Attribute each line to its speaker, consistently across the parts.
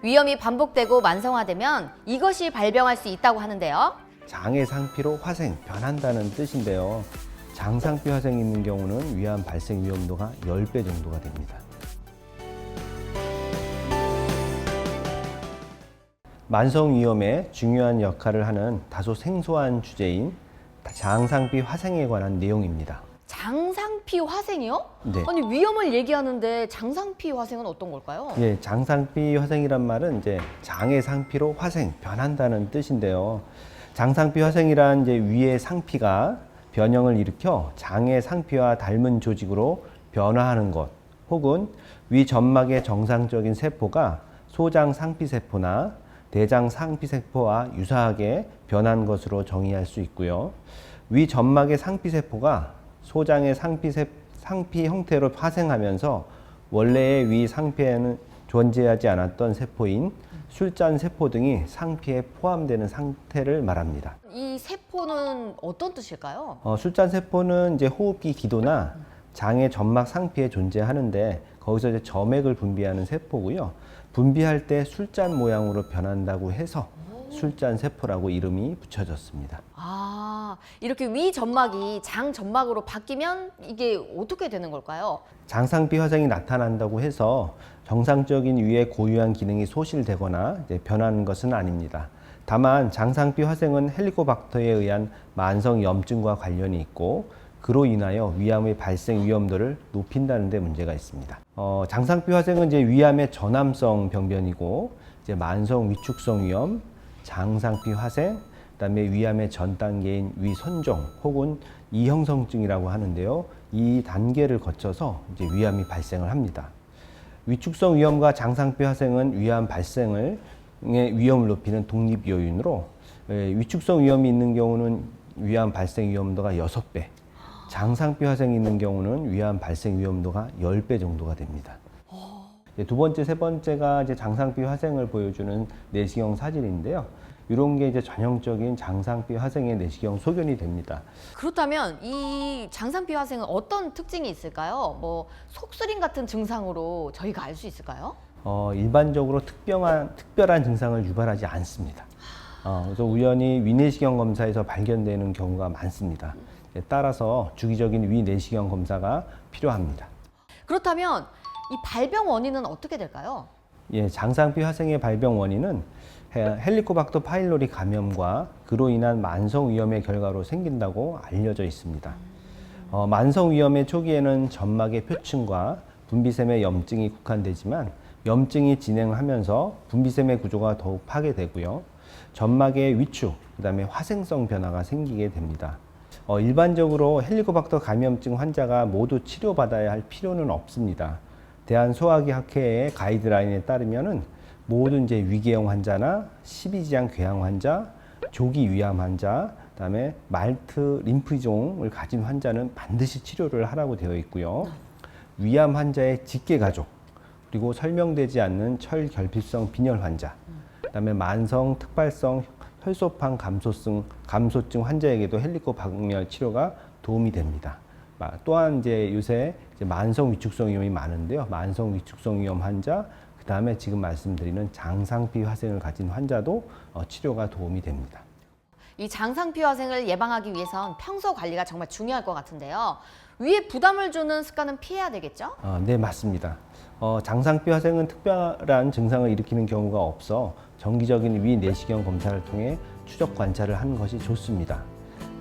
Speaker 1: 위염이 반복되고 만성화되면 이것이 발병할 수 있다고 하는데요.
Speaker 2: 장의 상피로 화생, 변한다는 뜻인데요. 장상피 화생이 있는 경우는 위암 발생 위험도가 10배 정도가 됩니다. 만성 위염에 중요한 역할을 하는 다소 생소한 주제인 장상피 화생에 관한 내용입니다.
Speaker 1: 장상피 화생이요?
Speaker 2: 네.
Speaker 1: 아니 위염을 얘기하는데 장상피 화생은 어떤 걸까요?
Speaker 2: 예, 장상피 화생이란 말은 이제 장의 상피로 화생, 변한다는 뜻인데요. 장상피 화생이란 이제 위의 상피가 변형을 일으켜 장의 상피와 닮은 조직으로 변화하는 것, 혹은 위 점막의 정상적인 세포가 소장 상피세포나 대장 상피세포와 유사하게 변한 것으로 정의할 수 있고요. 위 점막의 상피세포가 소장의 상피 형태로 파생하면서 원래의 위 상피에는 존재하지 않았던 세포인 술잔 세포 등이 상피에 포함되는 상태를 말합니다.
Speaker 1: 이 세포는 어떤 뜻일까요?
Speaker 2: 술잔 세포는 이제 호흡기 기도나 장의 점막 상피에 존재하는데 거기서 이제 점액을 분비하는 세포고요. 분비할 때 술잔 모양으로 변한다고 해서 술잔 세포라고 이름이 붙여졌습니다.
Speaker 1: 아, 이렇게 위 점막이 장 점막으로 바뀌면 이게 어떻게 되는 걸까요?
Speaker 2: 장상피 화생이 나타난다고 해서 정상적인 위의 고유한 기능이 소실되거나 이제 변하는 것은 아닙니다. 다만 장상피 화생은 헬리코박터에 의한 만성 염증과 관련이 있고 그로 인하여 위암의 발생 위험도를 높인다는 데 문제가 있습니다. 장상피 화생은 이제 위암의 전암성 병변이고 이제 만성 위축성 위염, 장상피 화생, 그다음에 위암의 전 단계인 위선종 혹은 이형성증이라고 하는데요. 이 단계를 거쳐서 이제 위암이 발생을 합니다. 위축성 위염과 장상피 화생은 위암 발생의 위험을 높이는 독립 요인으로 위축성 위염이 있는 경우는 위암 발생 위험도가 6배, 장상피 화생이 있는 경우는 위암 발생 위험도가 10배 정도가 됩니다. 두 번째, 세 번째가 이제 장상피 화생을 보여주는 내시경 사진인데요. 이런 게 이제 전형적인 장상피 화생의 내시경 소견이 됩니다.
Speaker 1: 그렇다면 이 장상피 화생은 어떤 특징이 있을까요? 뭐 속쓰림 같은 증상으로 저희가 알 수 있을까요?
Speaker 2: 일반적으로 특별한 증상을 유발하지 않습니다. 그래서 우연히 위내시경 검사에서 발견되는 경우가 많습니다. 따라서 주기적인 위내시경 검사가 필요합니다.
Speaker 1: 그렇다면 이 발병 원인은 어떻게 될까요?
Speaker 2: 예, 장상피 화생의 발병 원인은 헬리코박터 파일로리 감염과 그로 인한 만성 위염의 결과로 생긴다고 알려져 있습니다. 만성 위염의 초기에는 점막의 표층과 분비샘의 염증이 국한되지만 염증이 진행하면서 분비샘의 구조가 더욱 파괴되고요. 점막의 위축, 그다음에 화생성 변화가 생기게 됩니다. 일반적으로 헬리코박터 감염증 환자가 모두 치료받아야 할 필요는 없습니다. 대한소화기학회의 가이드라인에 따르면은 모든 이제 위궤양 환자나 십이지향 궤양 환자, 조기 위암 환자, 그다음에 말트 림프종을 가진 환자는 반드시 치료를 하라고 되어 있고요. 위암 환자의 직계 가족, 그리고 설명되지 않는 철결핍성 빈혈 환자, 그다음에 만성 특발성 혈소판 감소증 환자에게도 헬리코박터 치료가 도움이 됩니다. 또한 이제 요새 만성 위축성 위염이 많은데요. 만성 위축성 위염 환자, 그 다음에 지금 말씀드리는 장상피 화생을 가진 환자도 치료가 도움이 됩니다.
Speaker 1: 이 장상피 화생을 예방하기 위해선 평소 관리가 정말 중요할 것 같은데요. 위에 부담을 주는 습관은 피해야 되겠죠?
Speaker 2: 네, 맞습니다. 장상피 화생은 특별한 증상을 일으키는 경우가 없어 정기적인 위 내시경 검사를 통해 추적 관찰을 하는 것이 좋습니다.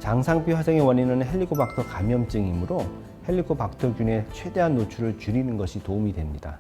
Speaker 2: 장상피 화생의 원인은 헬리코박터 감염증이므로 헬리코박터균의 최대한 노출을 줄이는 것이 도움이 됩니다.